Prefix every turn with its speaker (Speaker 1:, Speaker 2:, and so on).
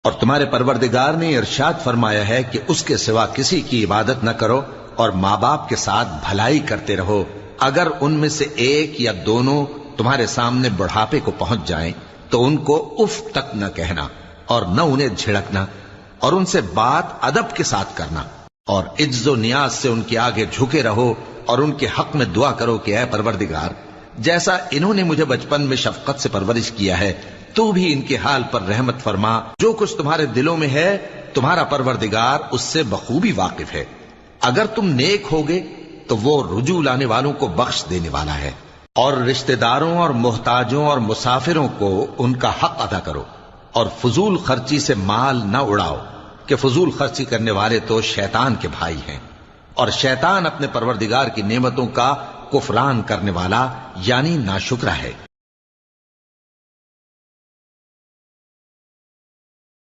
Speaker 1: اور تمہارے پروردگار نے ارشاد فرمایا ہے کہ اس کے سوا کسی کی عبادت نہ کرو اور ماں باپ کے ساتھ بھلائی کرتے رہو، اگر ان میں سے ایک یا دونوں تمہارے سامنے بڑھاپے کو پہنچ جائیں تو ان کو اف تک نہ کہنا اور نہ انہیں جھڑکنا، اور ان سے بات ادب کے ساتھ کرنا، اور عجز و نیاز سے ان کے آگے جھکے رہو اور ان کے حق میں دعا کرو کہ اے پروردگار، جیسا انہوں نے مجھے بچپن میں شفقت سے پرورش کیا ہے تو بھی ان کے حال پر رحمت فرما، جو کچھ تمہارے دلوں میں ہے تمہارا پروردگار اس سے بخوبی واقف ہے، اگر تم نیک ہوگے تو وہ رجوع لانے والوں کو بخش دینے والا ہے۔ اور رشتہ داروں اور محتاجوں اور مسافروں کو ان کا حق ادا کرو، اور فضول خرچی سے مال نہ اڑاؤ کہ فضول خرچی کرنے والے تو شیطان کے بھائی ہیں، اور شیطان اپنے پروردگار کی نعمتوں کا کفران کرنے والا یعنی ناشکرا ہے۔